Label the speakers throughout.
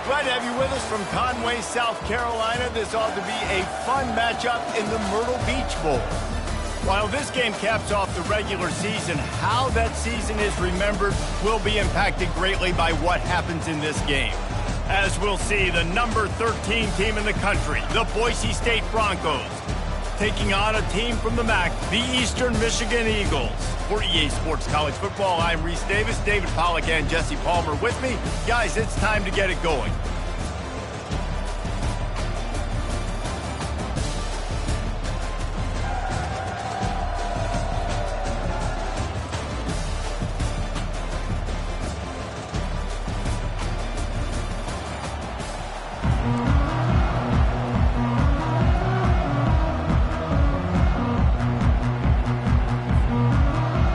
Speaker 1: Glad to have you with us from Conway, South Carolina. This ought to be a fun matchup in the Myrtle Beach Bowl. While this game caps off the regular season, how that season is remembered will be impacted greatly by what happens in this game. As we'll see, the number 13 team in the country, the Boise State Broncos, taking on a team from the MAC, the Eastern Michigan Eagles. For EA Sports College Football, I'm Reese Davis, David Pollack, and Jesse Palmer with me. Guys, it's time to get it going.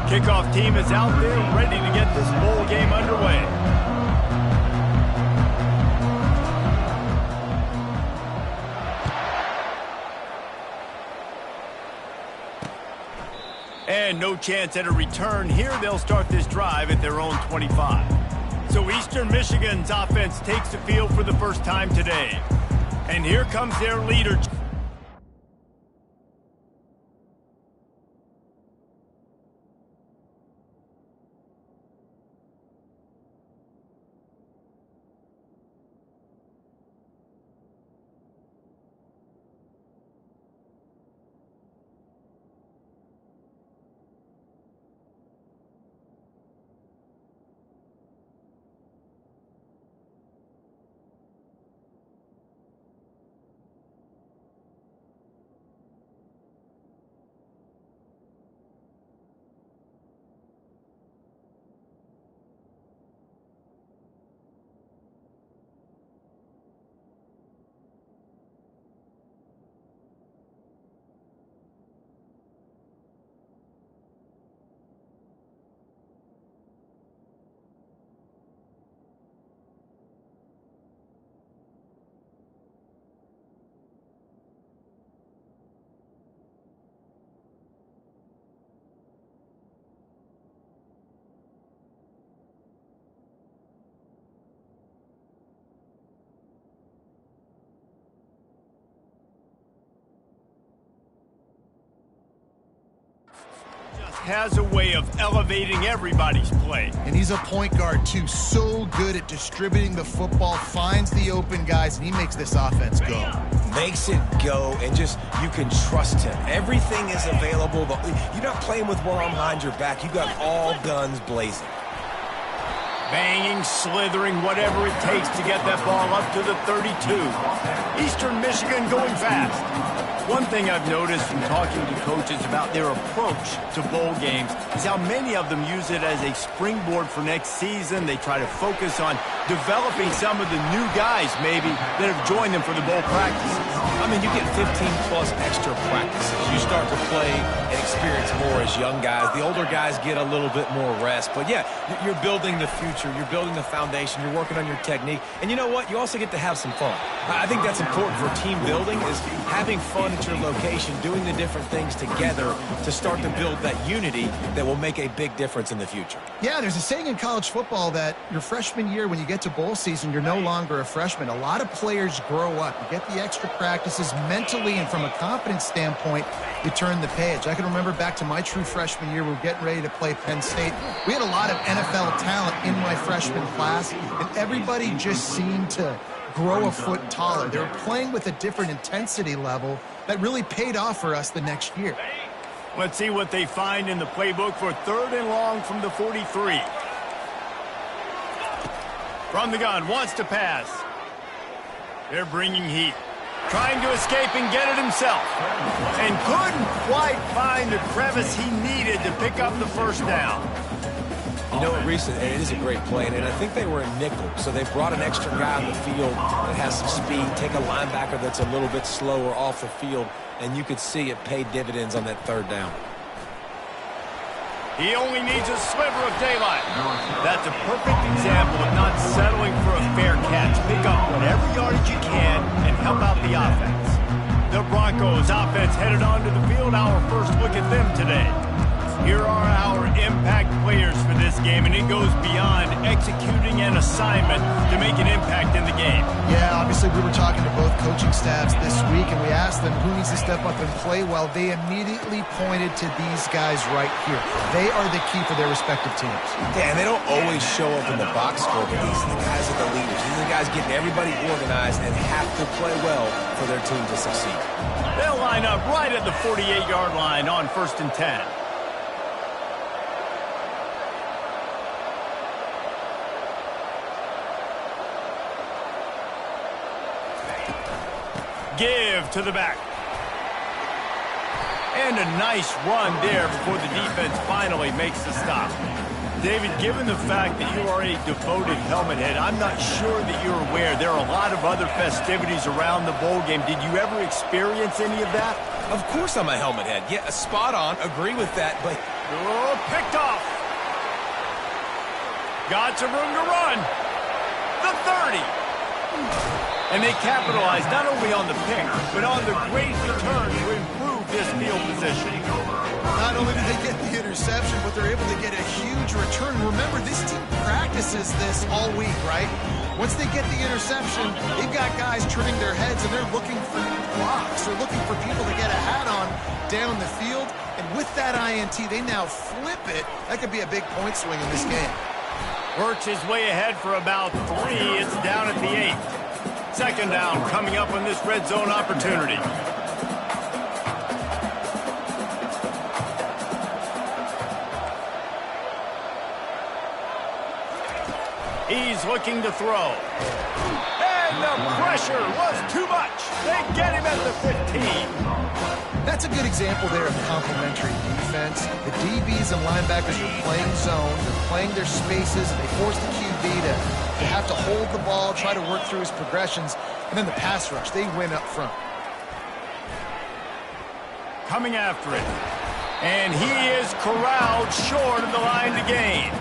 Speaker 1: Kickoff team is out there ready to get this bowl game underway. And no chance at a return here. They'll start this drive at their own 25. So Eastern Michigan's offense takes the field for the first time today. And here comes their leader. Has a way of elevating everybody's play.
Speaker 2: And he's a point guard, too. So good at distributing the football, finds the open guys, and he makes this offense go.
Speaker 3: Makes it go, and just, you can trust him. Everything is available. You're not playing with one arm behind your back. You got all guns blazing.
Speaker 1: Banging, slithering, whatever it takes to get that ball up to the 32. Eastern Michigan going fast. One thing I've noticed from talking to coaches about their approach to bowl games is how many of them use it as a springboard for next season. They try to focus on developing some of the new guys, maybe, that have joined them for the bowl practices.
Speaker 3: I mean, you get 15-plus extra practices. You start to play and experience more as young guys. The older guys get a little bit more rest. But, yeah, you're building the future. You're building the foundation. You're working on your technique. And you know what? You also get to have some fun. I think that's important for team building, is having fun at your location, doing the different things together to start to build that unity that will make a big difference in the future.
Speaker 2: Yeah, there's a saying in college football that your freshman year, when you get to bowl season, you're no longer a freshman. A lot of players grow up. You get the extra practices mentally, and from a confidence standpoint, you turn the page. I can remember back to my true freshman year, we were getting ready to play Penn State. We had a lot of NFL talent in my freshman class, and everybody just seemed to grow a foot taller. They were playing with a different intensity level that really paid off for us the next year.
Speaker 1: Let's see what they find in the playbook for 3rd and long from the 43. From the gun, wants to pass. They're bringing heat. Trying to escape and get it himself. And couldn't quite find the crevice he needed to pick up the first down.
Speaker 3: You know what, Reese, it is a great play, and I think they were in nickel, so they brought an extra guy on the field that has some speed, take a linebacker that's a little bit slower off the field, and you could see it paid dividends on that 3rd down.
Speaker 1: He only needs a sliver of daylight. That's a perfect example of not settling for a fair catch. Pick up whatever yardage you can and help out the offense. The Broncos offense headed onto the field. Our first look at them today. Here are our impact players for this game, and it goes beyond executing an assignment to make an impact in the game.
Speaker 2: Yeah, obviously we were talking to both coaching staffs this week, and we asked them who needs to step up and play well. They immediately pointed to these guys right here. They are the key for their respective teams.
Speaker 3: Yeah, and they don't always show up in the box score, but these are the guys that are the leaders. These are the guys getting everybody organized and have to play well for their team to succeed.
Speaker 1: They'll line up right at the 48-yard line on 1st and 10. Give to the back. And a nice run there before the defense finally makes the stop. David, given the fact that you are a devoted helmet head, I'm not sure that you're aware there are a lot of other festivities around the bowl game. Did you ever experience any of that?
Speaker 3: Of course I'm a helmet head. Yeah, spot on. Agree with that, but...
Speaker 1: Oh, picked off. Got some room to run. The 30. And they capitalized not only on the pick, but on the great return to improve this field position.
Speaker 2: Not only did they get the interception, but they're able to get a huge return. Remember, this team practices this all week, right? Once they get the interception, they've got guys turning their heads, and they're looking for blocks. They're looking for people to get a hat on down the field. And with that INT, they now flip it. That could be a big point swing in this game.
Speaker 1: Works his way ahead for about 3. It's down at the 8. Second down coming up on this red zone opportunity. He's looking to throw. And the pressure was too much. They get him at the 15.
Speaker 2: That's a good example there of complementary defense. The DBs and linebackers are playing zone. They're playing their spaces, and they force the QB to have to hold the ball, try to work through his progressions, and then the pass rush, they win up front.
Speaker 1: Coming after it. And he is corralled short of the line to gain.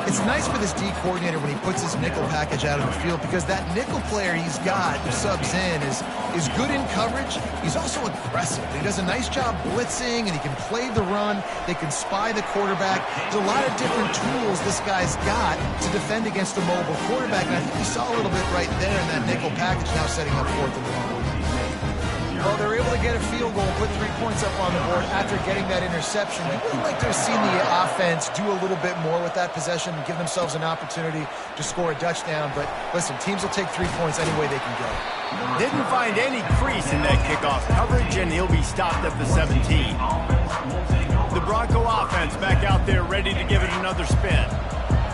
Speaker 2: It's nice for this D coordinator when he puts his nickel package out on the field, because that nickel player he's got who subs in is good in coverage. He's also aggressive. He does a nice job blitzing, and he can play the run. They can spy the quarterback. There's a lot of different tools this guy's got to defend against a mobile quarterback, and I think we saw a little bit right there in that nickel package, now setting up 4th and long. Well, they're able to get a field goal, put 3 points up on the board after getting that interception. You would like to have seen the offense do a little bit more with that possession and give themselves an opportunity to score a touchdown. But listen, teams will take 3 points any way they can go.
Speaker 1: Didn't find any crease in that kickoff coverage, and he'll be stopped at the 17. The Bronco offense back out there ready to give it another spin.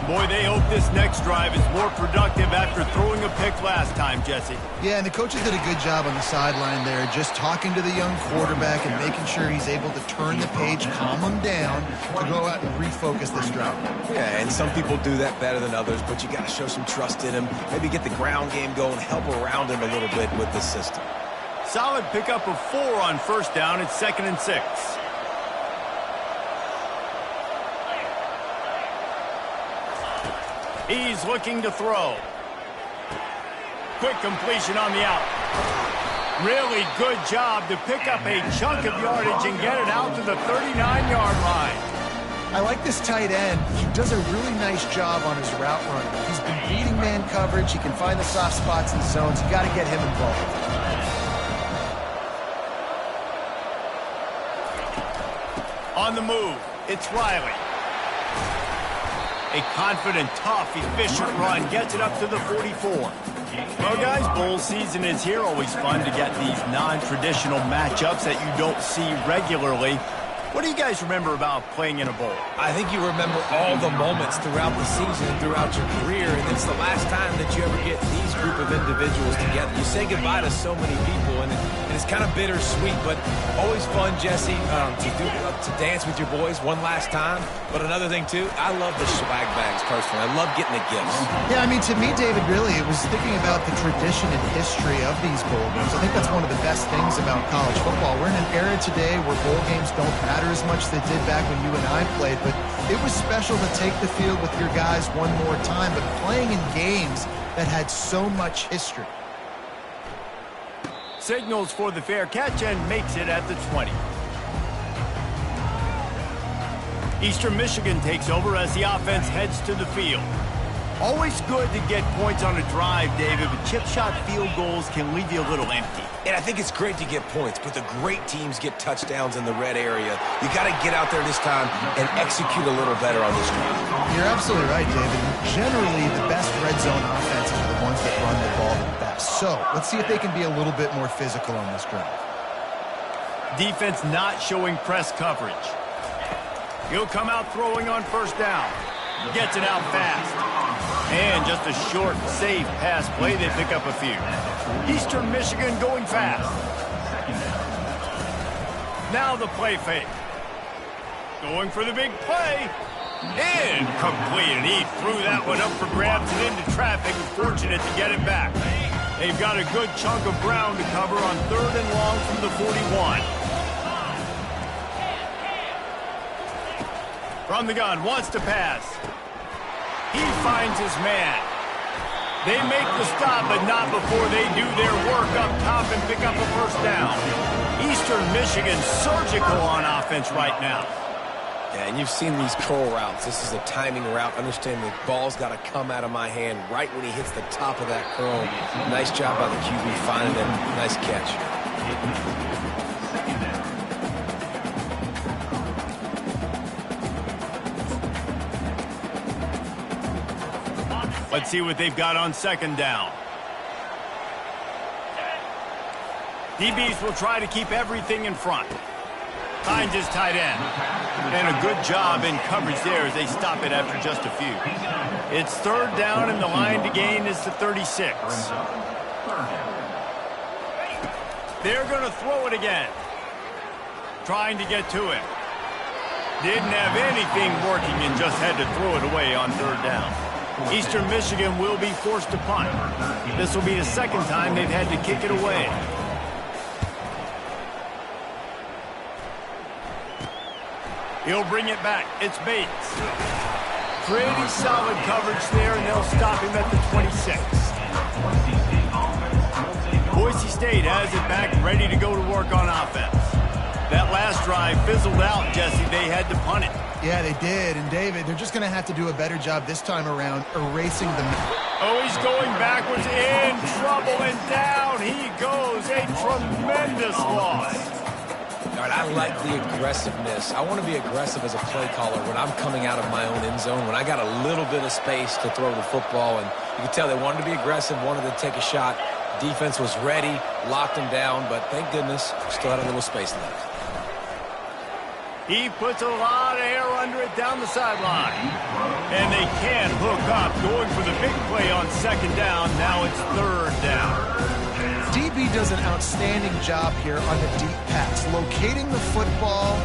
Speaker 1: Boy, they hope this next drive is more productive after throwing a pick last time, Jesse.
Speaker 2: Yeah, and the coaches did a good job on the sideline there, just talking to the young quarterback and making sure he's able to turn the page, calm him down, to go out and refocus this drive.
Speaker 3: Yeah, and some people do that better than others, but you got to show some trust in him. Maybe get the ground game going, help around him a little bit with this system.
Speaker 1: Solid pickup of 4 on 1st down. It's 2nd and 6. He's looking to throw. Quick completion on the out. Really good job to pick up a chunk of yardage and get it out to the 39-yard line.
Speaker 2: I like this tight end. He does a really nice job on his route running. He's been beating man coverage. He can find the soft spots in zones. You got to get him involved.
Speaker 1: On the move, it's Riley. A confident, tough, efficient run gets it up to the 44. Well, guys, bowl season is here. Always fun to get these non-traditional matchups that you don't see regularly. What do you guys remember about playing in a bowl?
Speaker 3: I think you remember all the moments throughout the season and throughout your career, and it's the last time that you ever get these group of individuals together. You say goodbye to so many people, and it's kind of bittersweet, but always fun, Jesse, to dance with your boys one last time. But another thing, too, I love the swag bags, personally. I love getting the gifts.
Speaker 2: Yeah, I mean, to me, David, really, it was thinking about the tradition and history of these bowl games. I think that's one of the best things about college football. We're in an era today where bowl games don't matter as much as they did back when you and I played, but it was special to take the field with your guys one more time, but playing in games that had so much history.
Speaker 1: Signals for the fair catch and makes it at the 20. Eastern Michigan takes over as the offense heads to the field. Always good to get points on a drive, David, but chip shot field goals can leave you a little empty.
Speaker 3: And I think it's great to get points, but the great teams get touchdowns in the red area. You got to get out there this time and execute a little better on this drive.
Speaker 2: You're absolutely right, David. Generally, the best red zone offenses are the ones that run the ball the best. So let's see if they can be a little bit more physical on this drive.
Speaker 1: Defense not showing press coverage. He'll come out throwing on first down. Gets it out fast. And just a short, safe pass play. They pick up a few. Eastern Michigan going fast. Now the play fake. Going for the big play. Incomplete. And he threw that one up for grabs and into traffic. Fortunate to get it back. They've got a good chunk of ground to cover on 3rd and long from the 41. From the gun, wants to pass. He finds his man. They make the stop, but not before they do their work up top and pick up a first down. Eastern Michigan surgical on offense right now.
Speaker 3: Yeah, and you've seen these curl routes. This is a timing route. Understand the ball's got to come out of my hand right when he hits the top of that curl. Nice job by the QB finding him. Nice catch.
Speaker 1: Let's see what they've got on 2nd down. DBs will try to keep everything in front. Finds his tight end. And a good job in coverage there as they stop it after just a few. It's 3rd down and the line to gain is the 36. They're going to throw it again. Trying to get to him. Didn't have anything working and just had to throw it away on 3rd down. Eastern Michigan will be forced to punt. This will be the 2nd time they've had to kick it away. He'll bring it back. It's Bates. Pretty solid coverage there, and they'll stop him at the 26. Boise State has it back, ready to go to work on offense. That last drive fizzled out, Jesse. They had to punt it.
Speaker 2: Yeah, they did. And, David, they're just going to have to do a better job this time around erasing the...
Speaker 1: Oh, he's going backwards, in trouble, and down he goes. A tremendous loss.
Speaker 3: All right, I like the aggressiveness. I want to be aggressive as a play caller when I'm coming out of my own end zone, when I got a little bit of space to throw the football. And you can tell they wanted to be aggressive, wanted to take a shot. Defense was ready, locked him down, but thank goodness, still had a little space left.
Speaker 1: He puts a lot of air under it down the sideline. And they can't hook up, going for the big play on 2nd down. Now it's 3rd down.
Speaker 2: DB does an outstanding job here on the deep pass, locating the football,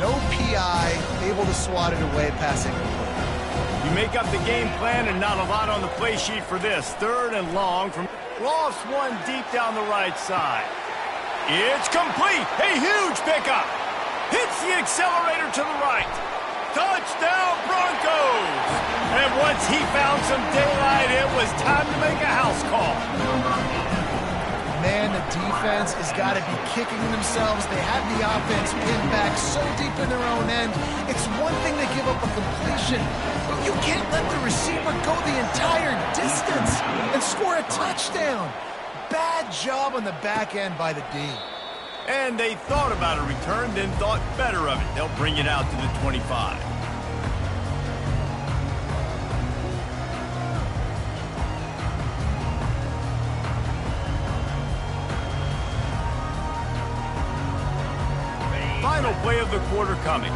Speaker 2: no PI, able to swat it away, passing.
Speaker 1: You make up the game plan and not a lot on the play sheet for this. 3rd and long from lost one deep down the right side. It's complete. A huge pickup. Hits the accelerator to the right. Touchdown, Broncos! And once he found some daylight, it was time to make a house call.
Speaker 2: Man, the defense has got to be kicking themselves. They have the offense pinned back so deep in their own end. It's one thing to give up a completion, but you can't let the receiver go the entire distance and score a touchdown. Bad job on the back end by the D.
Speaker 1: And they thought about a return, then thought better of it. They'll bring it out to the 25. Final play of the quarter coming.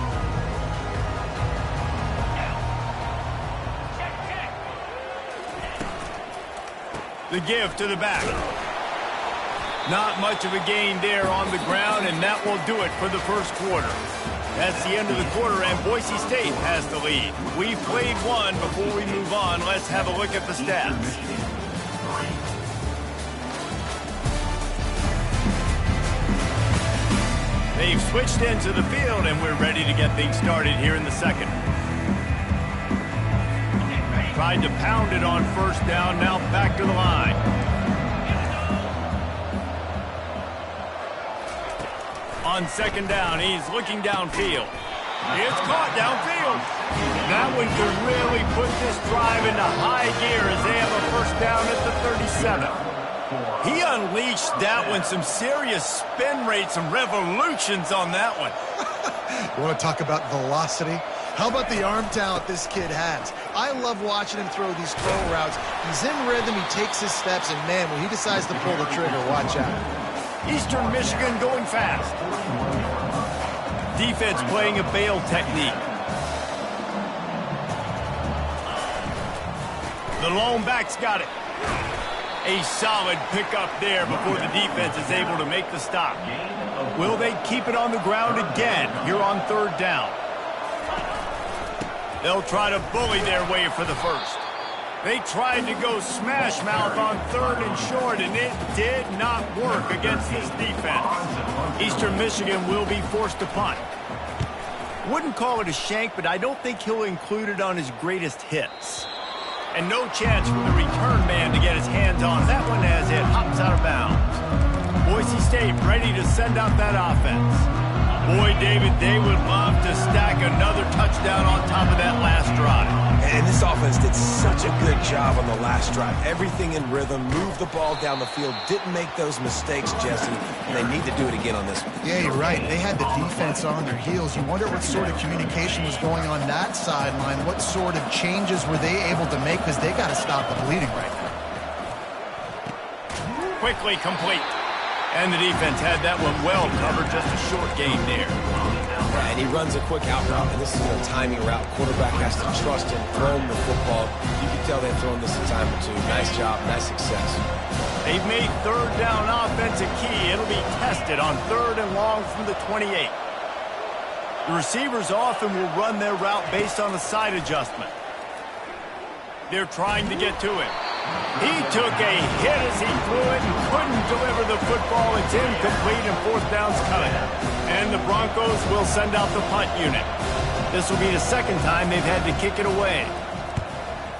Speaker 1: The give to the back. Not much of a gain there on the ground, and that will do it for the first quarter. That's the end of the quarter, and Boise State has the lead. We've played one. Before we move on, let's have a look at the stats. They've switched into the field, and we're ready to get things started here in the 2nd. Tried to pound it on 1st down, now back to the line. On 2nd down, he's looking downfield. It's caught downfield. That one could really put this drive into high gear as they have a first down at the 37. He unleashed that one, some serious spin rates, some revolutions on that one.
Speaker 2: You want to talk about velocity? How about the arm talent this kid has? I love watching him throw these throw routes. He's in rhythm, he takes his steps, and man, when he decides to pull the trigger, watch out.
Speaker 1: Eastern Michigan going fast. Defense playing a bail technique. The lone back's got it. A solid pickup there before the defense is able to make the stop. Will they keep it on the ground again here on third down? They'll try to bully their way for the first. They tried to go smash mouth on third and short, and it did not work against this defense. Eastern Michigan will be forced to punt. Wouldn't call it a shank, but I don't think he'll include it on his greatest hits. And no chance for the return man to get his hands on that one as it hops out of bounds. Boise State ready to send out that offense. Boy, David, they would love to stack another touchdown on top of that last drive.
Speaker 3: And this offense did such a good job on the last drive. Everything in rhythm, moved the ball down the field, didn't make those mistakes, Jesse, and they need to do it again on this one.
Speaker 2: Yeah, you're right. They had the defense on their heels. You wonder what sort of communication was going on that sideline. What sort of changes were they able to make, because they got to stop the bleeding right now.
Speaker 1: Quickly complete. And the defense had that one well covered, just a short gain there.
Speaker 3: Yeah, and he runs a quick out route, and this is a timing route. Quarterback has to trust him, throw him the football. You can tell they've thrown this a time or two. Nice job, nice success.
Speaker 1: They've made third down offense a key. It'll be tested on third and long from the 28. The receivers often will run their route based on a side adjustment. They're trying to get to it. He took a hit as he threw it and couldn't deliver the football. It's incomplete and fourth down's coming. And the Broncos will send out the punt unit. This will be the second time they've had to kick it away.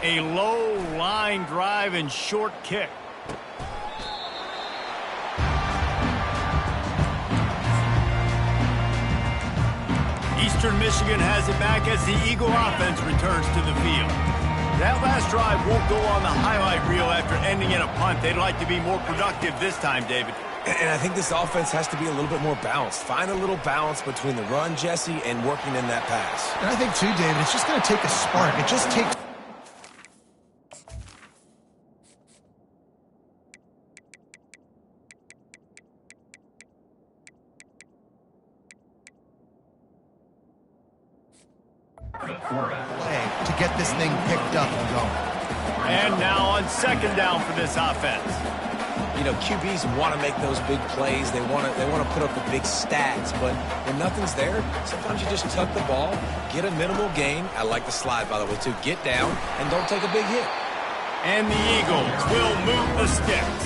Speaker 1: A low line drive and short kick. Eastern Michigan has it back as the Eagle offense returns to the field. That last drive won't go on the highlight reel after ending in a punt. They'd like to be more productive this time, David.
Speaker 3: And I think this offense has to be a little bit more balanced. Find a little balance between the run, Jesse, and working in that pass.
Speaker 2: And I think, too, David, it's just going to take a spark. It just takes... to get this thing picked up and going.
Speaker 1: And now on second down for this offense.
Speaker 3: You know, QBs want to make those big plays. They want to put up the big stats. But when nothing's there, sometimes you just tuck the ball, get a minimal gain. I like the slide, by the way, too. Get down and don't take a big hit.
Speaker 1: And the Eagles will move the sticks.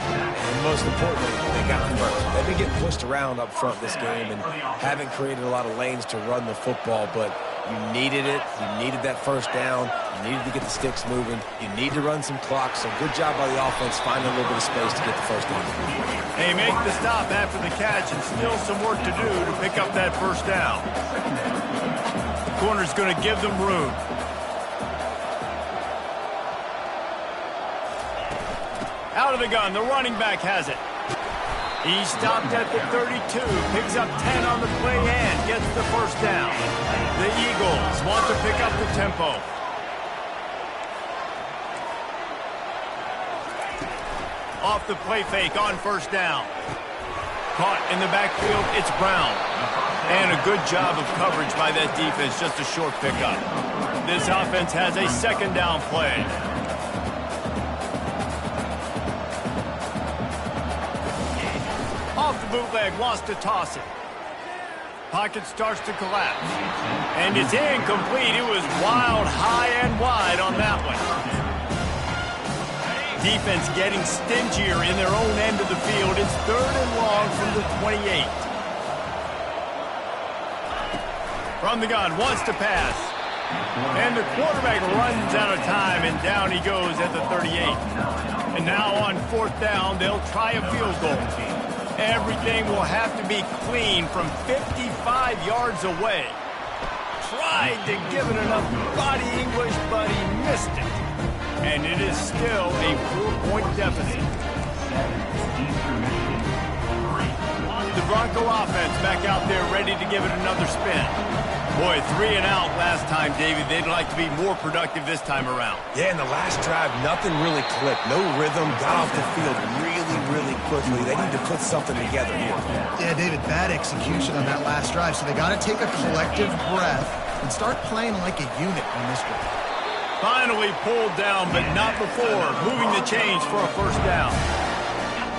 Speaker 3: And most importantly, they got converted. They've been getting pushed around up front this game and haven't created a lot of lanes to run the football, but you needed it. You needed that first down. You needed to get the sticks moving. You need to run some clock. So good job by the offense finding a little bit of space to get the first down.
Speaker 1: They make the stop after the catch and still some work to do to pick up that first down. The corner's going to give them room. Out of the gun, the running back has it. He stopped at the 32, picks up 10 on the play and gets the first down. The Eagles want to pick up the tempo. Off the play fake on first down. Caught in the backfield, it's Brown. And a good job of coverage by that defense, just a short pickup. This offense has a second down play. Off the bootleg, wants to toss it. Pocket starts to collapse. And it's incomplete. It was wild, high and wide on that one. Defense getting stingier in their own end of the field. It's third and long from the 28. From the gun, wants to pass. And the quarterback runs out of time, and down he goes at the 38. And now on fourth down, they'll try a field goal. Everything will have to be clean from 55 yards away. tried to give it enough body English, but he missed it. And it is still a 4-point deficit. The Bronco offense back out there ready to give it another spin. Boy, 3 and out last time, David. They'd like to be more productive this time around.
Speaker 3: Yeah, in the last drive, nothing really clicked. No rhythm, got off the field really quickly. They need to put something together here.
Speaker 2: Yeah, David, bad execution on that last drive, so they got to take a collective breath and start playing like a unit on this one.
Speaker 1: Finally pulled down, but not before moving the chains for a first down.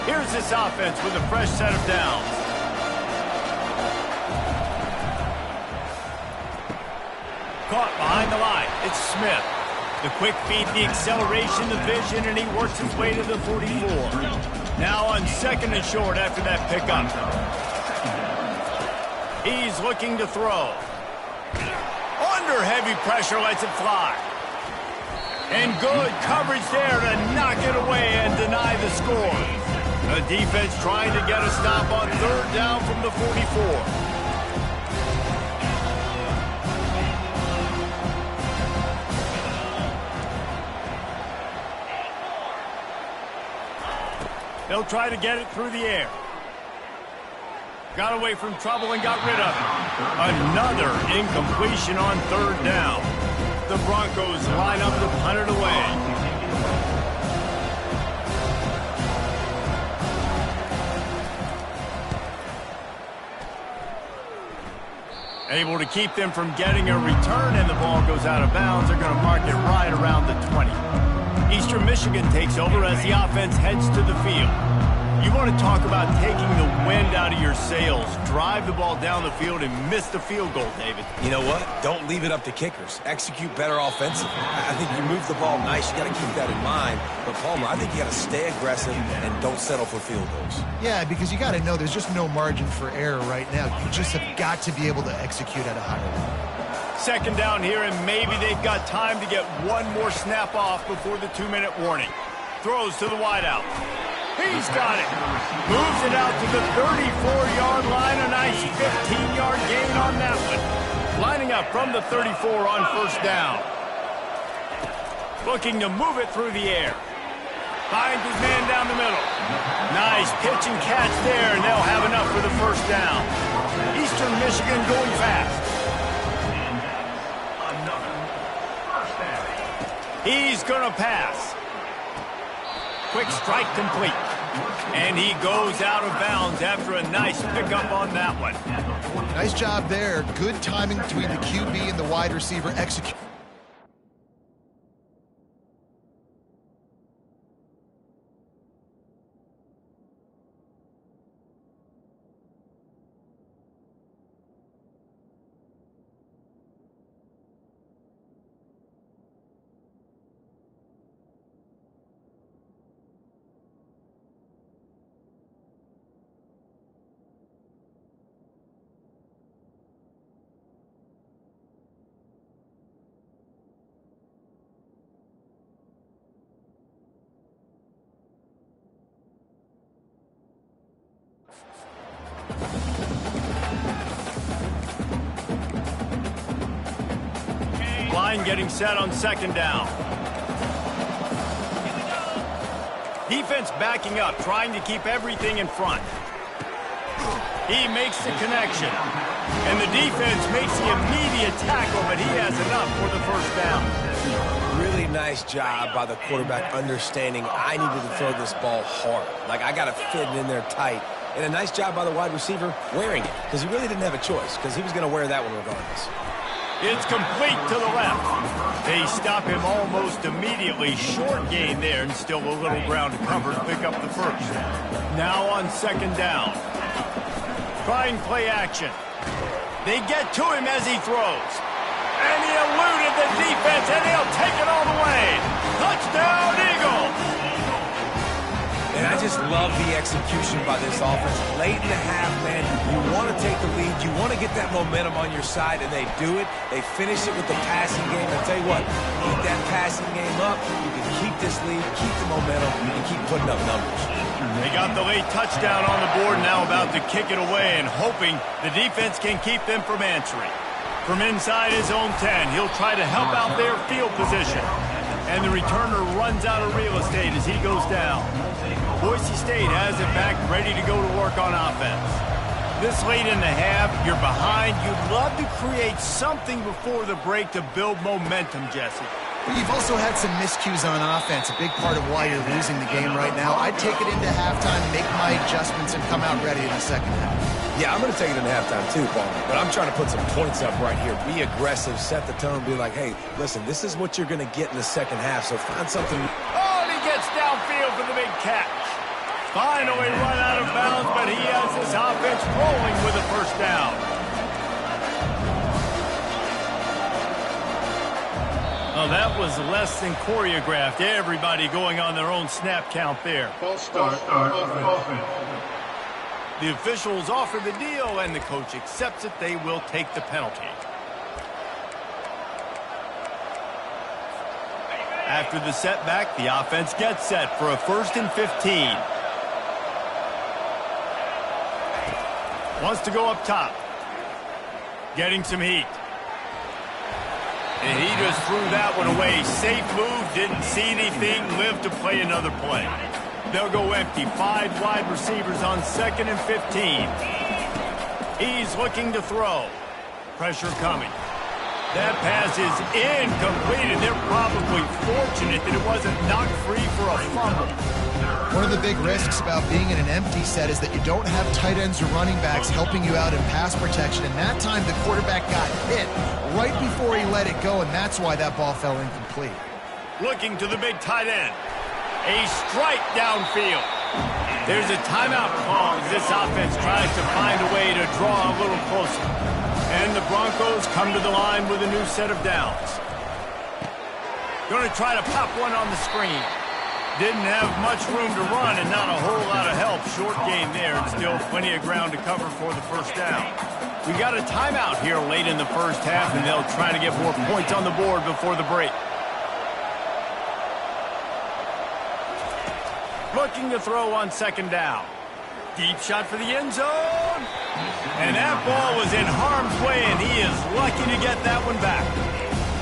Speaker 1: Here's this offense with a fresh set of downs. Caught behind the line. It's Smith. The quick feed, the acceleration, the vision, and he works his way to the 44. Now on 2nd and short after that pickup. He's looking to throw. Under heavy pressure, lets it fly. And good coverage there to knock it away and deny the score. The defense trying to get a stop on 3rd down from the 44. They'll try to get it through the air. Got away from trouble and got rid of it. Another incompletion on 3rd down. The Broncos line up to punt it away. Able to keep them from getting a return, and the ball goes out of bounds. They're going to mark it right around the 20. Eastern Michigan takes over as the offense heads to the field. You want to talk about taking the wind out of your sails. Drive the ball down the field and miss the field goal, David.
Speaker 3: You know what? Don't leave it up to kickers. Execute better offensively. I think you move the ball nice. You got to keep that in mind. But, Palmer, I think you got to stay aggressive and don't settle for field goals.
Speaker 2: Yeah, because you got to know there's just no margin for error right now. You just have got to be able to execute at a higher level.
Speaker 1: 2nd down here, and maybe they've got time to get one more snap off before the 2-minute warning. Throws to the wideout. He's got it. Moves it out to the 34-yard line. A nice 15-yard gain on that one. Lining up from the 34 on 1st down. Looking to move it through the air. Finds his man down the middle. Nice pitch and catch there, and they'll have enough for the 1st down. Eastern Michigan going fast. He's going to pass. Quick strike complete. And he goes out of bounds after a nice pickup on that one.
Speaker 2: Nice job there. Good timing between the QB and the wide receiver execute.
Speaker 1: Line getting set on 2nd down. Defense backing up, trying to keep everything in front. He makes the connection. And the defense makes the immediate tackle, but he has enough for the 1st down.
Speaker 3: Really nice job by the quarterback understanding I needed to throw this ball hard. Like, I got to fit it in there tight. And a nice job by the wide receiver wearing it, because he really didn't have a choice, because he was going to wear that one regardless.
Speaker 1: It's complete to the left. They stop him almost immediately. Short gain there, and still a little ground to cover to pick up the 1st. Now on 2nd down. Trying play action. They get to him as he throws. And he eluded the defense, and he'll take it all the way. Touchdown, Eagles!
Speaker 3: And I just love the execution by this offense. Late in the half, man, you want to take the lead. You want to get that momentum on your side, and they do it. They finish it with the passing game. I'll tell you what, keep that passing game up. You can keep this lead, keep the momentum, and keep putting up numbers.
Speaker 1: They got the late touchdown on the board, now about to kick it away and hoping the defense can keep them from answering. From inside his own 10, he'll try to help out their field position. And the returner runs out of real estate as he goes down. Boise State has it back, ready to go to work on offense. This late in the half, you're behind. You'd love to create something before the break to build momentum, Jesse.
Speaker 2: But you've also had some miscues on offense, a big part of why you're losing the game right now. I'd take it into halftime, make my adjustments, and come out ready in the second half.
Speaker 3: Yeah, I'm going to take it into halftime too, Paul. But I'm trying to put some points up right here. Be aggressive, set the tone, be like, hey, listen, this is what you're going to get in the second half, so find something.
Speaker 1: Oh, and he gets downfield for the big catch. Finally run out of bounds, but he has this offense rolling with a first down. Oh, that was less than choreographed. Everybody going on their own snap count there.
Speaker 4: False start.
Speaker 1: The officials offer the deal, and the coach accepts it. They will take the penalty. After the setback, the offense gets set for a 1st and 15. Wants to go up top. Getting some heat. And he just threw that one away. Safe move, didn't see anything, lived to play another play. They'll go empty. 5 wide receivers on 2nd and 15. He's looking to throw. Pressure coming. That pass is incomplete, and they're probably fortunate that it wasn't knocked free for a fumble.
Speaker 2: One of the big risks about being in an empty set is that you don't have tight ends or running backs helping you out in pass protection. And that time, the quarterback got hit right before he let it go, and that's why that ball fell incomplete.
Speaker 1: Looking to the big tight end. A strike downfield. There's a timeout call as this offense tries to find a way to draw a little closer. And the Broncos come to the line with a new set of downs. Going to try to pop one on the screen. Didn't have much room to run and not a whole lot of help. Short game there, and still plenty of ground to cover for the first down. We got a timeout here late in the first half, and they'll try to get more points on the board before the break. Looking to throw on 2nd down. Deep shot for the end zone. And that ball was in harm's way, and he is lucky to get that one back.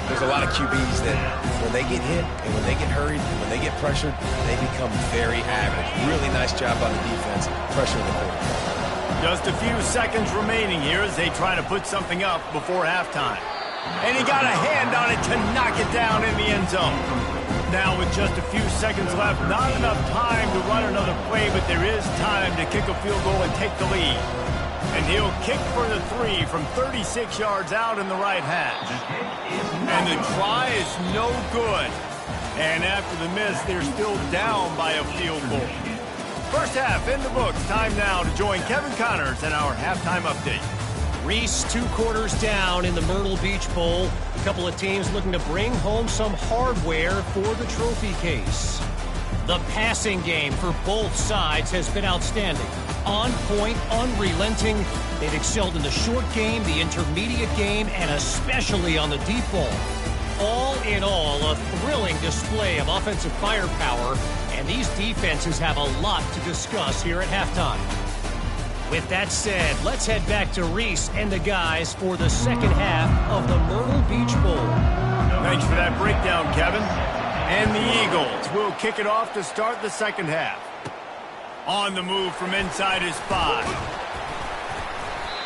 Speaker 3: There's a lot of QBs that when they get hit and when they get hurried and when they get pressured, they become very average. Really nice job by the defense, pressuring the quarterback.
Speaker 1: Just a few seconds remaining here as they try to put something up before halftime. And he got a hand on it to knock it down in the end zone. Now with just a few seconds left, not enough time to run another play, but there is time to kick a field goal and take the lead. And he'll kick for the 3 from 36 yards out in the right hash. And the try is no good. And after the miss, they're still down by a field goal. First half in the books. Time now to join Kevin Connors in our halftime update.
Speaker 5: Reese 2 quarters down in the Myrtle Beach Bowl. A couple of teams looking to bring home some hardware for the trophy case. The passing game for both sides has been outstanding. On point, unrelenting. They've excelled in the short game, the intermediate game, and especially on the deep ball. All in all, a thrilling display of offensive firepower, and these defenses have a lot to discuss here at halftime. With that said, let's head back to Reese and the guys for the second half of the Myrtle Beach Bowl.
Speaker 1: Thanks for that breakdown, Kevin. And the Eagles will kick it off to start the second half. On the move from inside his 5.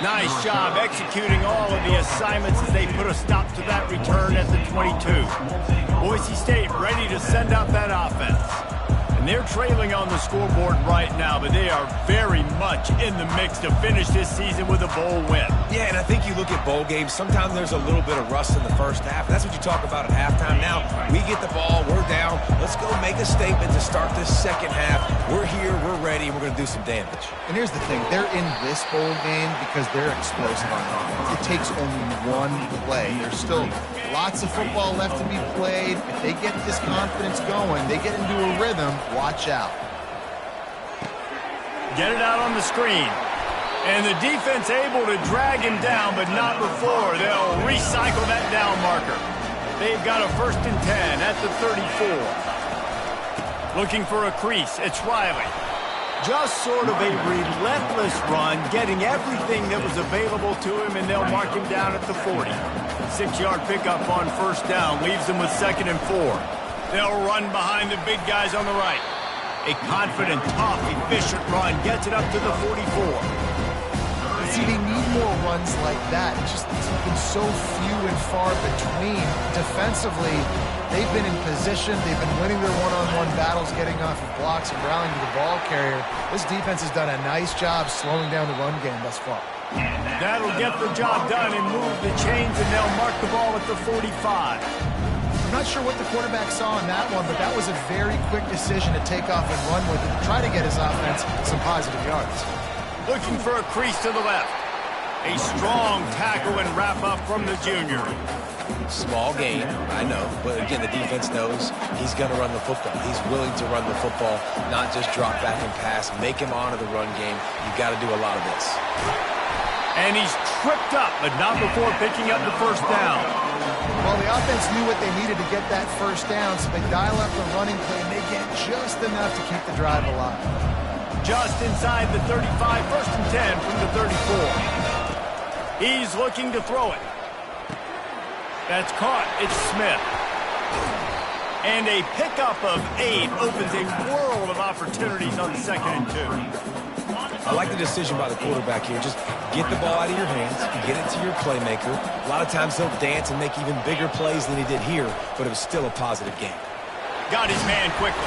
Speaker 1: Nice job executing all of the assignments as they put a stop to that return at the 22. Boise State ready to send out that offense. And they're trailing on the scoreboard right now, but they are very much in the mix to finish this season with a bowl win.
Speaker 3: Yeah, and I think you look at bowl games, sometimes there's a little bit of rust in the first half. That's what you talk about at halftime. Now, we get the ball, we're down. Let's go make a statement to start this second half. We're here, we're ready, and we're going to do some damage.
Speaker 2: And here's the thing. They're in this bowl game because they're explosive on offense. It takes only one play. There's still lots of football left to be played. If they get this confidence going, they get into a rhythm, watch out.
Speaker 1: Get it out on the screen. And the defense able to drag him down, but not before. They'll recycle that down marker. They've got a 1st and 10 at the 34. Looking for a crease. It's Riley. Just sort of a relentless run, getting everything that was available to him, and they'll mark him down at the 40. 6-yard pickup on first down leaves them with 2nd and 4. They'll run behind the big guys on the right. A confident, tough, efficient run gets it up to the 44.
Speaker 2: See, they need more runs like that. It's been so few and far between. Defensively, they've been in position. They've been winning their one-on-one battles, getting off of blocks and rallying to the ball carrier. This defense has done a nice job slowing down the run game thus far.
Speaker 1: That'll get the job done and move the chains, and they'll mark the ball at the 45.
Speaker 2: I'm not sure what the quarterback saw in that one, but that was a very quick decision to take off and run with it, try to get his offense some positive yards.
Speaker 1: Looking for a crease to the left. A strong tackle and wrap up from the junior.
Speaker 3: Small gain, I know, but again, the defense knows he's going to run the football. He's willing to run the football, not just drop back and pass, make him honor the run game. You got to do a lot of this.
Speaker 1: And he's tripped up, but not before picking up the first down.
Speaker 2: Well, the offense knew what they needed to get that first down, so they dial up the running play, and they get just enough to keep the drive alive.
Speaker 1: Just inside the 35, 1st and 10 from the 34. He's looking to throw it. That's caught. It's Smith. And a pickup of 8 opens a world of opportunities on 2nd and 2.
Speaker 3: I like the decision by the quarterback here. Just get the ball out of your hands, get it to your playmaker. A lot of times he'll dance and make even bigger plays than he did here, but it was still a positive game.
Speaker 1: Got his man quickly.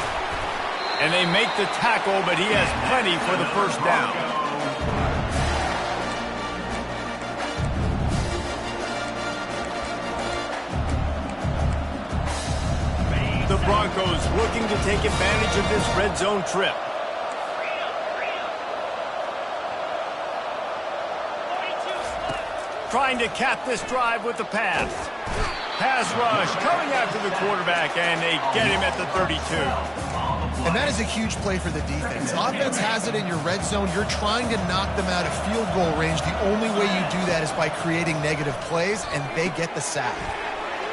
Speaker 1: And they make the tackle, but he has plenty for the first down. The Broncos looking to take advantage of this red zone trip. Trying to cap this drive with the pass. Pass rush coming after the quarterback, and they get him at the 32.
Speaker 2: And that is a huge play for the defense. Offense has it in your red zone. You're trying to knock them out of field goal range. The only way you do that is by creating negative plays, and they get the sack.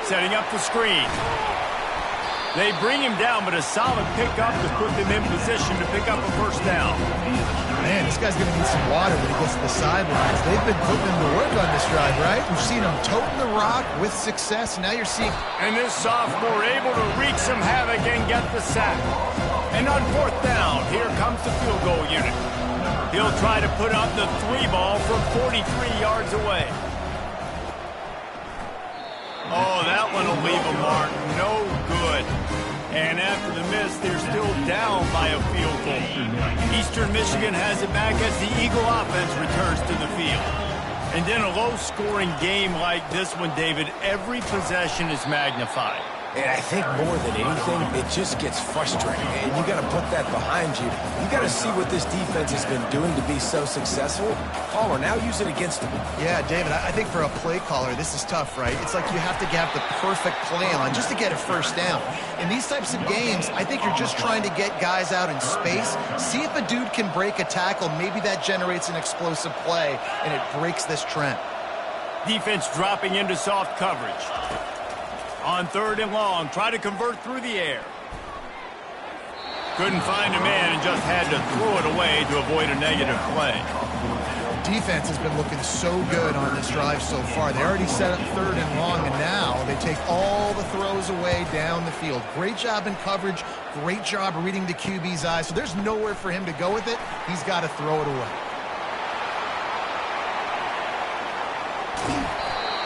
Speaker 1: Setting up the screen. They bring him down, but a solid pickup to put them in position to pick up a first down.
Speaker 2: Man, this guy's going to need some water when he gets to the sidelines. They've been putting him to work on this drive, right? We've seen him toting the rock with success. Now you're seeing...
Speaker 1: And this sophomore able to wreak some havoc and get the sack. And on 4th down, here comes the field goal unit. He'll try to put up the 3 ball from 43 yards away. Oh, that one will leave a mark. No good. And after the miss, they're still down by a field goal. Eastern Michigan has it back as the Eagle offense returns to the field. And in a low-scoring game like this one, David, every possession is magnified.
Speaker 3: And I think more than anything, it just gets frustrating. And you got to put that behind you. You got to see what this defense has been doing to be so successful. Caller, now use it against them.
Speaker 2: Yeah, David, I think for a play caller, this is tough, right? It's like you have to have the perfect play on just to get a first down. In these types of games, I think you're just trying to get guys out in space. See if a dude can break a tackle. Maybe that generates an explosive play, and it breaks this trend.
Speaker 1: Defense dropping into soft coverage. On 3rd and long, try to convert through the air. Couldn't find a man and just had to throw it away to avoid a negative play.
Speaker 2: Defense has been looking so good on this drive so far. They already set up 3rd and long, and now they take all the throws away down the field. Great job in coverage. Great job reading the QB's eyes. So there's nowhere for him to go with it. He's got to throw it away.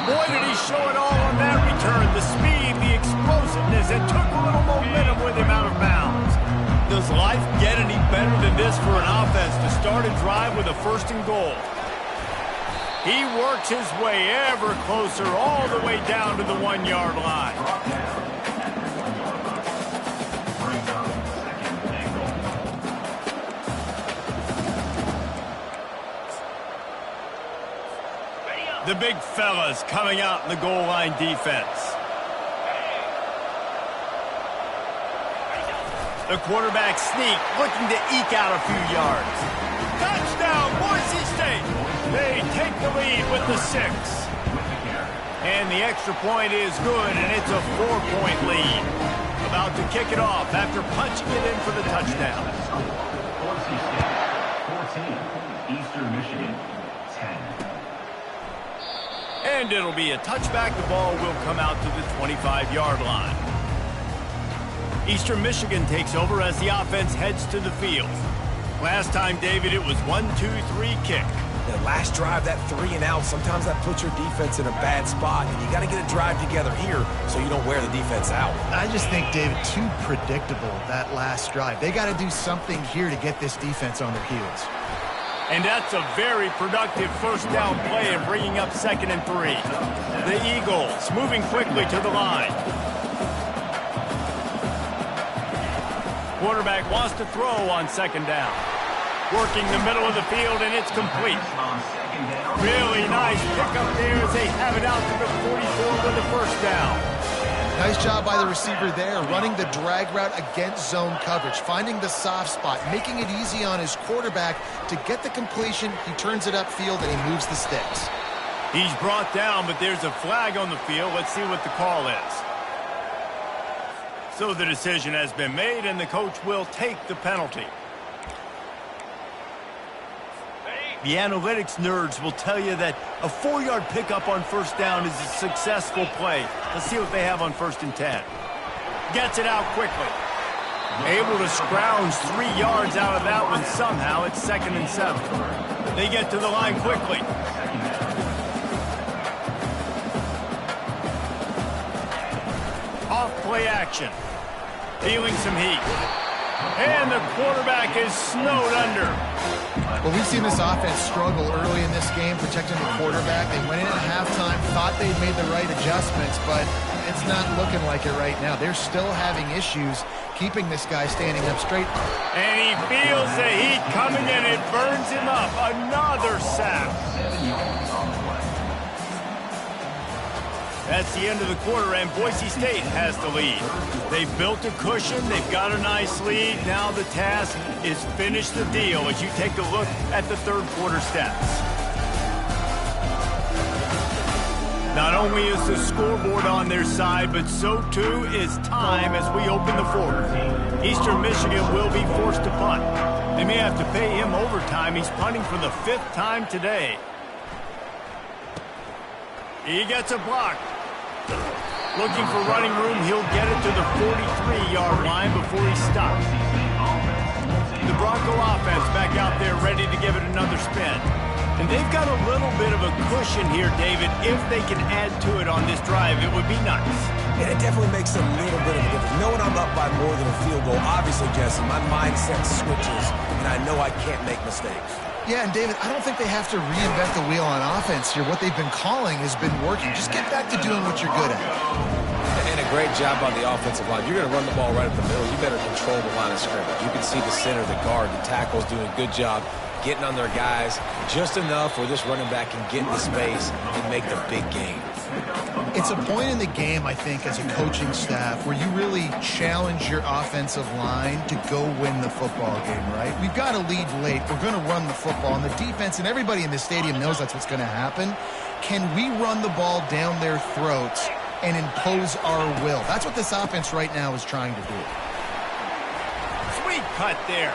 Speaker 1: Boy, did he show it all on that return. The speed, the explosiveness, it took a little momentum with him out of bounds. Does life get any better than this for an offense to start a drive with a 1st and goal? He works his way ever closer all the way down to the 1-yard line. The big fellas coming out in the goal line defense. The quarterback sneak looking to eke out a few yards. Touchdown, Boise State. They take the lead with the 6. And the extra point is good, and it's a 4-point lead. About to kick it off after punching it in for the touchdown. And it'll be a touchback. The ball will come out to the 25-yard line. Eastern Michigan takes over as the offense heads to the field. Last time, David, it was 1-2-3 kick.
Speaker 3: The last drive, that 3 and out, sometimes that puts your defense in a bad spot, and you got to get a drive together here so you don't wear the defense out.
Speaker 2: I just think, David, too predictable, that last drive. They got to do something here to get this defense on their heels.
Speaker 1: And that's a very productive first down play and bringing up 2nd and 3. The Eagles moving quickly to the line. Quarterback wants to throw on 2nd down. Working the middle of the field, and it's complete. Really nice pickup there as they have it out to the 44 with the first down.
Speaker 2: Nice job by the receiver there, running the drag route against zone coverage, finding the soft spot, making it easy on his quarterback to get the completion. He turns it upfield, and he moves the sticks.
Speaker 1: He's brought down, but there's a flag on the field. Let's see what the call is. So the decision has been made, and the coach will take the penalty. The analytics nerds will tell you that a 4-yard pickup on first down is a successful play. Let's see what they have on 1st and 10. Gets it out quickly. Able to scrounge 3 yards out of that one somehow. It's 2nd and 7. They get to the line quickly. Off play action. Feeling some heat. And the quarterback is snowed under.
Speaker 2: Well, we've seen this offense struggle early in this game, protecting the quarterback. They went in at halftime, thought they'd made the right adjustments, but it's not looking like it right now. They're still having issues keeping this guy standing up straight.
Speaker 1: And he feels the heat coming, and it burns him up. Another sack. That's the end of the quarter, and Boise State has the lead. They've built a cushion. They've got a nice lead. Now the task is finish the deal as you take a look at the third quarter stats. Not only is the scoreboard on their side, but so too is time as we open the fourth. Eastern Michigan will be forced to punt. They may have to pay him overtime. He's punting for the 5th time today. He gets a block. Looking for running room, he'll get it to the 43-yard line before he stops. The Bronco offense back out there ready to give it another spin. And they've got a little bit of a cushion here, David. If they can add to it on this drive, it would be nice.
Speaker 3: And it definitely makes a little bit of a difference. Knowing I'm up by more than a field goal, obviously, Jesse, my mindset switches, and I know I can't make mistakes.
Speaker 2: Yeah, and David, I don't think they have to reinvent the wheel on offense here. What they've been calling has been working. Just get back to doing what you're good at.
Speaker 3: And a great job on the offensive line. You're going to run the ball right up the middle. You better control the line of scrimmage. You can see the center, the guard, the tackles doing a good job getting on their guys just enough where this running back can get in the space and make the big game.
Speaker 2: It's a point in the game, I think, as a coaching staff where you really challenge your offensive line to go win the football game, right? We've got to lead late. We're going to run the football. And the defense and everybody in the stadium knows that's what's going to happen. Can we run the ball down their throats and impose our will? That's what this offense right now is trying to do.
Speaker 1: Sweet cut there.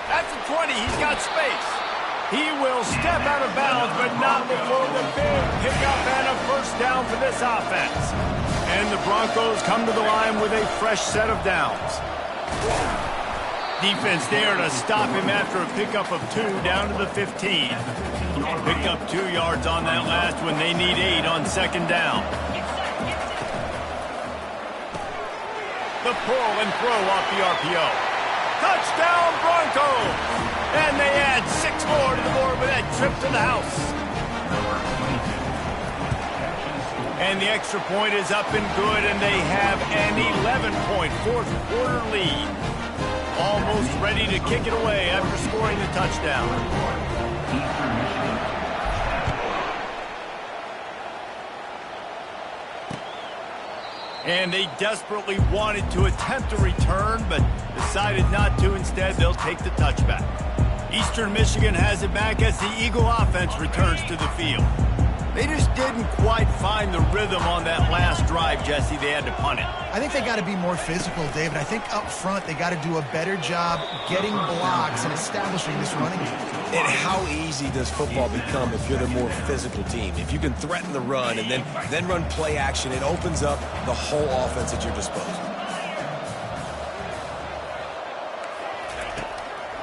Speaker 1: That's a 20. He's got space. He will step out of bounds, but not before the big pickup and a first down for this offense. And the Broncos come to the line with a fresh set of downs. Defense there to stop him after a pickup of 2 down to the 15. Picked up 2 yards on that last one. They need 8 on 2nd down. The pull and throw off the RPO. Touchdown Broncos! And they add 6 more to the board with that trip to the house. And the extra point is up and good, and they have an 11-point fourth quarter lead. Almost ready to kick it away after scoring the touchdown. And they desperately wanted to attempt a return, but decided not to. Instead, they'll take the touchback. Eastern Michigan has it back as the Eagle offense returns to the field. They just didn't quite find the rhythm on that last drive, Jesse. They had to punt it.
Speaker 2: I think they got to be more physical, David. I think up front they got to do a better job getting blocks and establishing this running game.
Speaker 3: And how easy does football become if you're the more physical team? If you can threaten the run and then run play action, it opens up the whole offense at your disposal.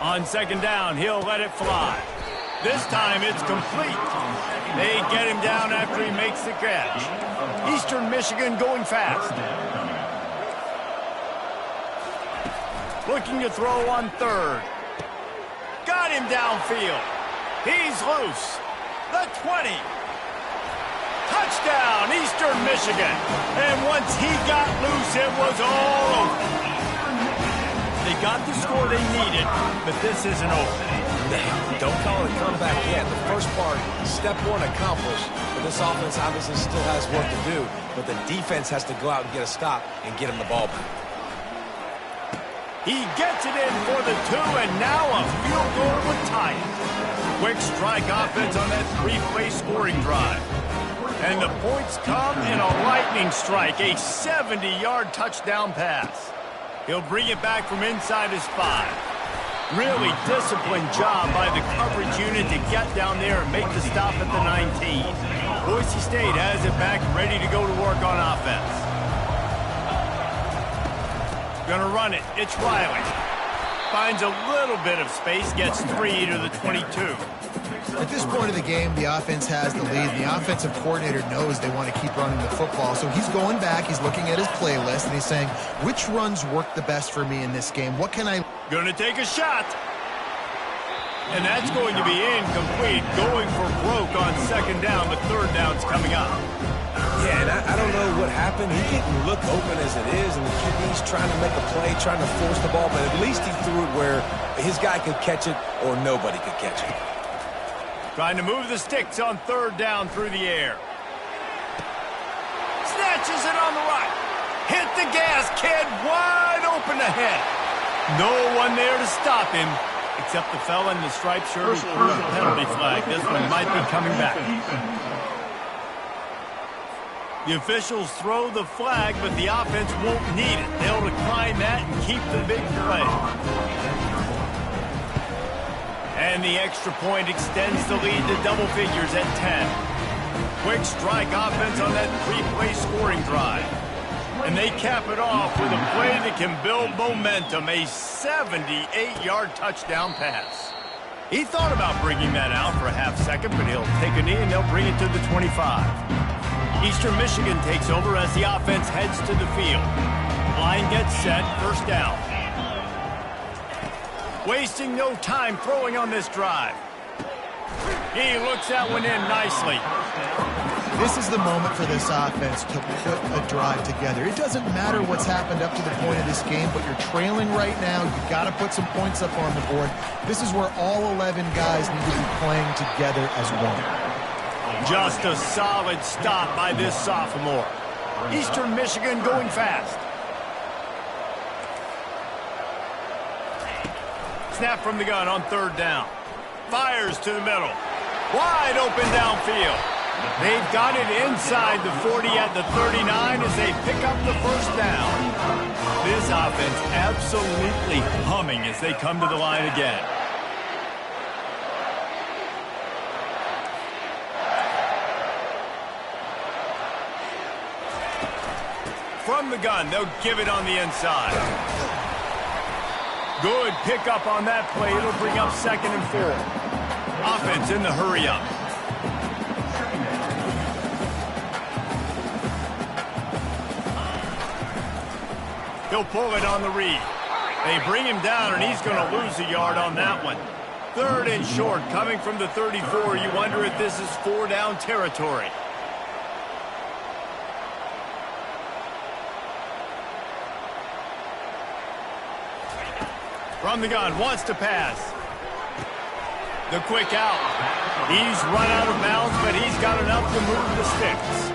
Speaker 1: On second down, he'll let it fly. This time it's complete. They get him down after he makes the catch. Eastern Michigan going fast. Looking to throw on third. Got him downfield. He's loose. The 20. Touchdown, Eastern Michigan. And once he got loose, it was all over. They got the score they needed, but this isn't over.
Speaker 3: Don't call it a comeback yet. The first part, step one accomplished, but this offense obviously still has work to do, but the defense has to go out and get a stop and get him the ball back.
Speaker 1: He gets it in for the 2, and now a field goal would tie it. Quick strike offense on that 3-play scoring drive. And the points come in a lightning strike, a 70-yard touchdown pass. He'll bring it back from inside his 5. Really disciplined job by the coverage unit to get down there and make the stop at the 19. Boise State has it back ready to go to work on offense. Gonna run it. It's Riley. Finds a little bit of space, gets 3 to the 22.
Speaker 2: At this point of the game, the offense has the lead. The offensive coordinator knows they want to keep running the football. So he's going back, he's looking at his playlist, and he's saying, which runs work the best for me in this game? What can I...
Speaker 1: Gonna take a shot. And that's going to be incomplete. Going for broke on second down, but third down's coming up.
Speaker 3: Yeah, and I don't know what happened. He didn't look open as it is, and the QB's trying to make a play, trying to force the ball, but at least he threw it where his guy could catch it or nobody could catch it.
Speaker 1: Trying to move the sticks on third down through the air. Snatches it on the right. Hit the gas, kid, wide open ahead. No one there to stop him, except the fella in the striped shirt who threw the penalty flag. This one might be coming back. The officials throw the flag, but the offense won't need it. They'll decline that and keep the big play. And the extra point extends the lead to double figures at 10. Quick strike offense on that 3-play scoring drive. And they cap it off with a play that can build momentum, a 78-yard touchdown pass. He thought about bringing that out for a half second, but he'll take a knee and they'll bring it to the 25. Eastern Michigan takes over as the offense heads to the field. Line gets set, first down. Wasting no time throwing on this drive. He looks that one in nicely.
Speaker 2: This is the moment for this offense to put a drive together. It doesn't matter what's happened up to the point of this game, but you're trailing right now. You've got to put some points up on the board. This is where all 11 guys need to be playing together as one.
Speaker 1: Just a solid stop by this sophomore. Eastern Michigan going fast. Snap from the gun on third down. Fires to the middle. Wide open downfield. They've got it inside the 40 at the 39 as they pick up the first down. This offense absolutely humming as they come to the line again. From the gun, they'll give it on the inside. Good pickup on that play. It'll bring up 2nd and 4. Offense in the hurry-up. He'll pull it on the read. They bring him down, and he's going to lose a yard on that one. 3rd and short, coming from the 34. You wonder if this is 4-down territory. From the gun, wants to pass. The quick out. He's run out of bounds, but he's got enough to move the sticks.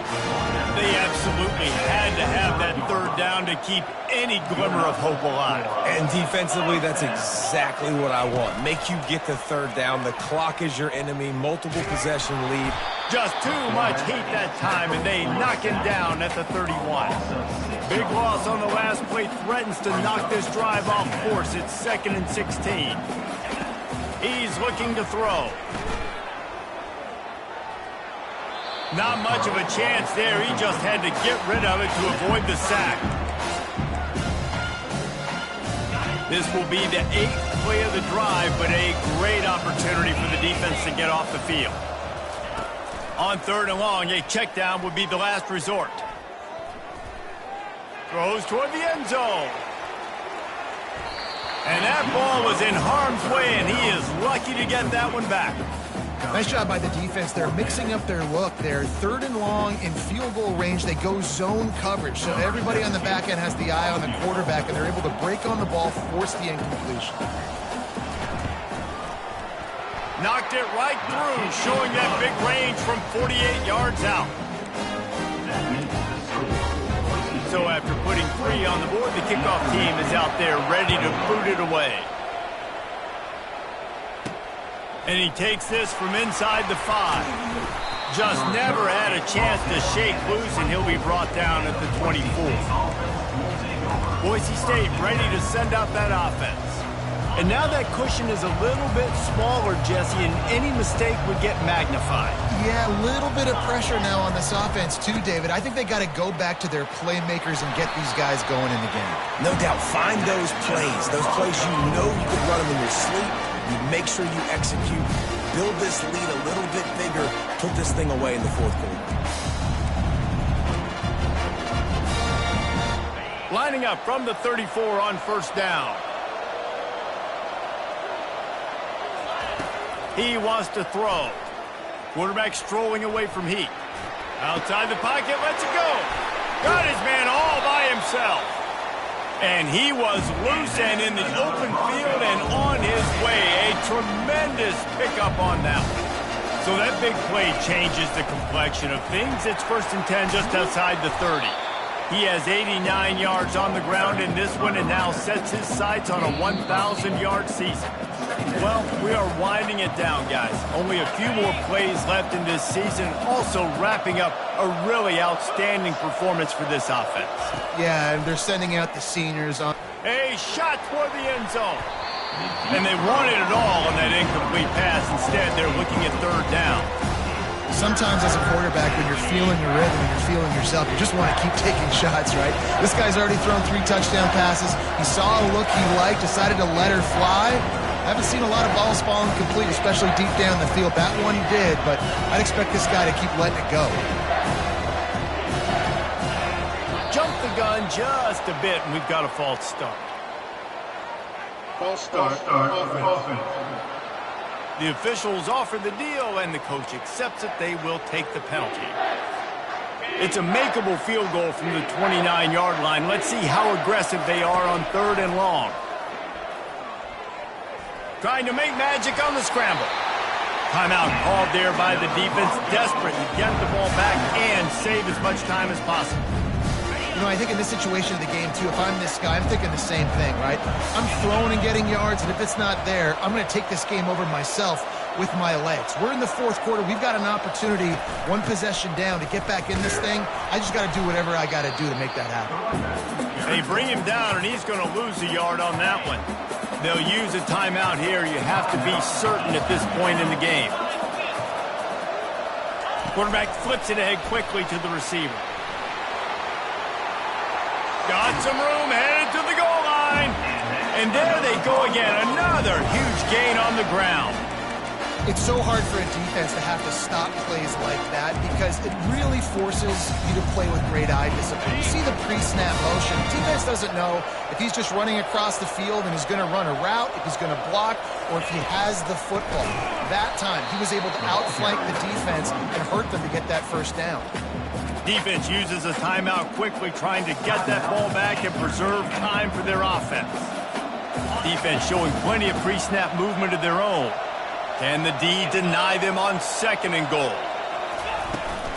Speaker 1: They absolutely had to have that third down to keep any glimmer of hope alive.
Speaker 3: And defensively, that's exactly what I want. Make you get the third down. The clock is your enemy. Multiple possession lead.
Speaker 1: Just too much heat that time, and they knock him down at the 31. Big loss on the last play threatens to knock this drive off course. It's 2nd and 16. He's looking to throw. Not much of a chance there. He just had to get rid of it to avoid the sack. This will be the 8th play of the drive, but a great opportunity for the defense to get off the field. On 3rd and long, a check down would be the last resort. Throws toward the end zone. And that ball was in harm's way, and he is lucky to get that one back.
Speaker 2: Nice job by the defense. They're mixing up their look. They're 3rd and long in field goal range. They go zone coverage. So everybody on the back end has the eye on the quarterback, and they're able to break on the ball, force the incompletion.
Speaker 1: Knocked it right through, showing that big range from 48 yards out. So after putting 3 on the board, the kickoff team is out there ready to boot it away. And he takes this from inside the 5. Just never had a chance to shake loose, and he'll be brought down at the 24. Boise State ready to send out that offense. And now that cushion is a little bit smaller, Jesse, and any mistake would get magnified.
Speaker 2: Yeah, a little bit of pressure now on this offense too, David. I think they got to go back to their playmakers and get these guys going in the game.
Speaker 3: No doubt, find those plays you know you can run them in your sleep. You make sure you execute, build this lead a little bit bigger, put this thing away in the 4th quarter.
Speaker 1: Lining up from the 34 on 1st down. He wants to throw. Quarterback strolling away from heat. Outside the pocket, lets it go. Got his man all by himself. And he was loose and in the open field and on his way. A tremendous pickup on that one. So that big play changes the complexion of things. It's 1st and 10 just outside the 30. He has 89 yards on the ground in this one and now sets his sights on a 1,000-yard season. Well, we are winding it down, guys. Only a few more plays left in this season. Also wrapping up a really outstanding performance for this offense.
Speaker 2: Yeah, and they're sending out the seniors on.
Speaker 1: A shot toward the end zone. And they wanted it all on that incomplete pass. Instead, they're looking at 3rd down.
Speaker 2: Sometimes as a quarterback, when you're feeling your rhythm and you're feeling yourself, you just want to keep taking shots, right? This guy's already thrown 3 touchdown passes. He saw a look he liked, decided to let her fly. I haven't seen a lot of balls falling complete, especially deep down the field. That one did, but I'd expect this guy to keep letting it go.
Speaker 1: Jump the gun just a bit, and we've got a false start.
Speaker 4: False start, offense.
Speaker 1: The officials offer the deal, and the coach accepts it. They will take the penalty. It's a makeable field goal from the 29-yard line. Let's see how aggressive they are on 3rd and long. Trying to make magic on the scramble. Timeout called there by the defense, desperate to get the ball back and save as much time as possible.
Speaker 2: You know, I think in this situation of the game, too, if I'm this guy, I'm thinking the same thing, right? I'm throwing and getting yards, and if it's not there, I'm going to take this game over myself with my legs. We're in the 4th quarter. We've got an opportunity, 1 possession down, to get back in this thing. I just got to do whatever I got to do to make that happen.
Speaker 1: They bring him down, and he's going to lose a yard on that one. They'll use a timeout here. You have to be certain at this point in the game. Quarterback flips it ahead quickly to the receiver. Got some room, headed to the goal line. And there they go again. Another huge gain on the ground.
Speaker 2: It's so hard for a defense to have to stop plays like that because it really forces you to play with great eye discipline. You see the pre-snap motion. Defense doesn't know if he's just running across the field and he's going to run a route, if he's going to block, or if he has the football. That time, he was able to outflank the defense and hurt them to get that 1st down.
Speaker 1: Defense uses a timeout quickly, trying to get that ball back and preserve time for their offense. Defense showing plenty of pre-snap movement of their own. Can the D deny them on 2nd and goal?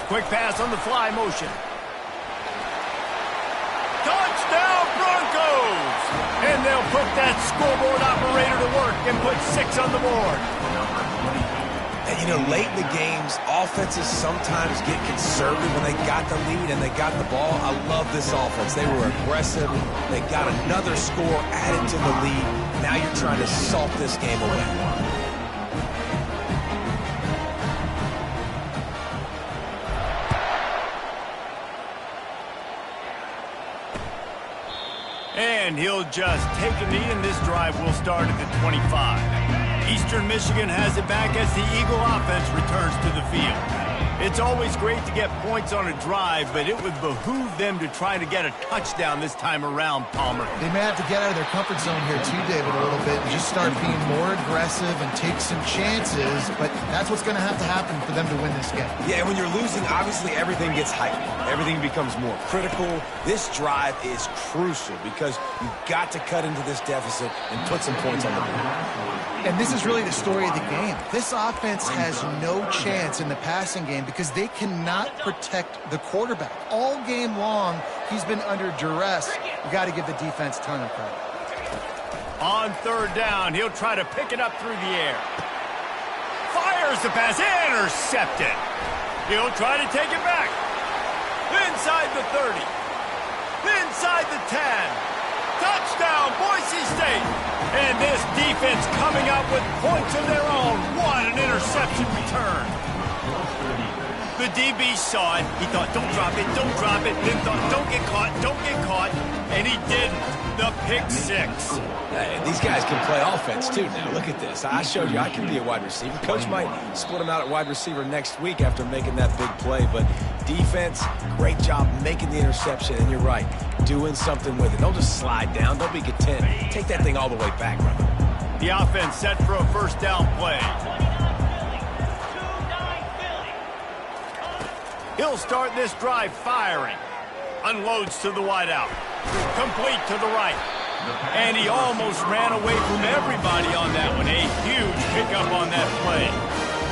Speaker 1: Quick pass on the fly motion. Touchdown Broncos! And they'll put that scoreboard operator to work and put 6 on the board.
Speaker 3: And, you know, late in the games, offenses sometimes get conservative when they got the lead and they got the ball. I love this offense. They were aggressive. They got another score added to the lead. Now you're trying to salt this game away.
Speaker 1: And he'll just take a knee, and this drive will start at the 25. Eastern Michigan has it back as the Eagle offense returns to the field. It's always great to get points on a drive, but it would behoove them to try to get a touchdown this time around, Palmer.
Speaker 2: They may have to get out of their comfort zone here too, David, a little bit and just start being more aggressive and take some chances, but that's what's going to happen for them to win this game.
Speaker 3: Yeah, when you're losing, obviously everything gets heightened. Everything becomes more critical. This drive is crucial because you've got to cut into this deficit and put some points on the board.
Speaker 2: And this is really the story of the game. This offense has no chance in the passing game because they cannot protect the quarterback. All game long, he's been under duress. You got to give the defense a ton of credit.
Speaker 1: On third down, he'll try to pick it up through the air. Fires the pass, intercepted. He'll try to take it back. Inside the 30. Inside the 10. Touchdown, Boise State. And this defense coming up with points of their own. What an interception return. The DB saw it. He thought, don't drop it, don't drop it. Then thought, don't get caught. And he didn't. The pick 6.
Speaker 3: These guys can play offense, too, now. Look at this. I showed you I can be a wide receiver. Coach might split him out at wide receiver next week after making that big play. But defense, great job making the interception. And you're right, doing something with it. Don't just slide down. Don't be content. Take that thing all the way back, brother.
Speaker 1: The offense set for a first down play. He'll start this drive firing. Unloads to the wideout. Complete to the right. And he almost ran away from everybody on that one. A huge pickup on that play.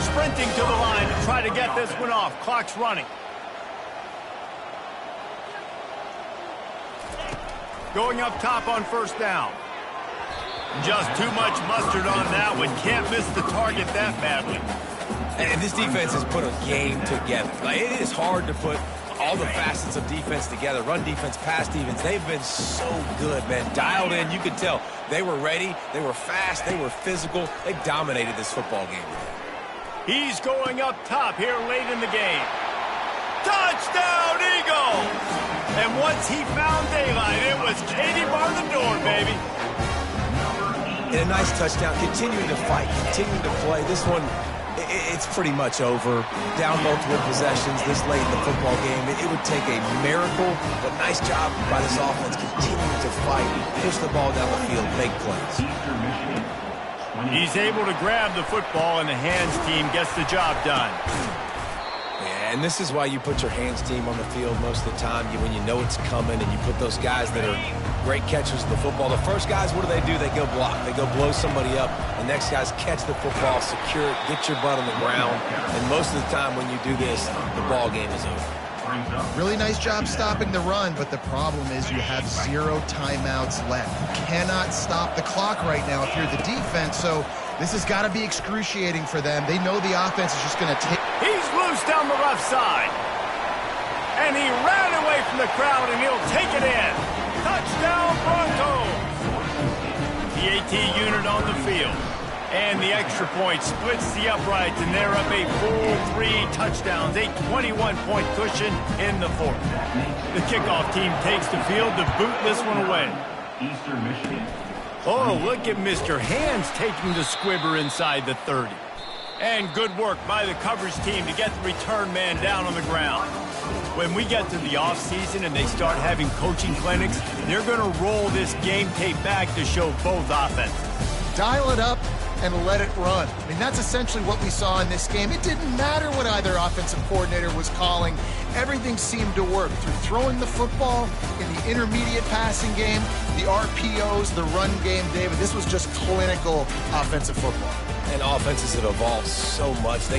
Speaker 1: Sprinting to the line to try to get this one off. Clock's running. Going up top on first down. Just too much mustard on that one. Can't miss the target that badly.
Speaker 3: And this defense has put a game together. Like, it is hard to put all the facets of defense together. Run defense, pass defense. They've been so good, man. Dialed in. You could tell they were ready. They were fast. They were physical. They dominated this football game today.
Speaker 1: He's going up top here late in the game. Touchdown, Eagles! And once he found daylight, it was Katie bar the door, baby.
Speaker 3: And a nice touchdown. Continuing to fight, continuing to play. This one, it's pretty much over. Down multiple possessions this late in the football game. It would take a miracle, but nice job by this offense continuing to fight, push the ball down the field, make plays.
Speaker 1: He's able to grab the football, and the hands team gets the job done.
Speaker 3: Yeah, and this is why you put your hands team on the field most of the time. When you know it's coming, and you put those guys that are great catchers of the football. The first guys, what do? They go block. They go blow somebody up. The next guys catch the football, secure it, get your butt on the ground. And most of the time when you do this, the ball game is over.
Speaker 2: Really nice job stopping the run, but the problem is you have 0 timeouts left. You cannot stop the clock right now if you're the defense, so this has got to be excruciating for them. They know the offense is just going to take...
Speaker 1: He's loose down the left side. And he ran away from the crowd, and he'll take it in. Touchdown, Broncos! The AT unit on the field. And the extra point splits the uprights, and they're up a full 3 touchdowns, a 21-point cushion in the fourth. The kickoff team takes the field to boot this one away.
Speaker 4: Eastern Michigan.
Speaker 1: Oh, look at Mr. Hands taking the squibber inside the 30. And good work by the coverage team to get the return man down on the ground. When we get to the offseason and they start having coaching clinics, they're going to roll this game tape back to show both offenses.
Speaker 2: Dial it up and let it run. I mean, that's essentially what we saw in this game. It didn't matter what either offensive coordinator was calling. Everything seemed to work through throwing the football in the intermediate passing game, the RPOs, the run game, David. This was just clinical offensive football.
Speaker 3: And offenses have evolved so much. They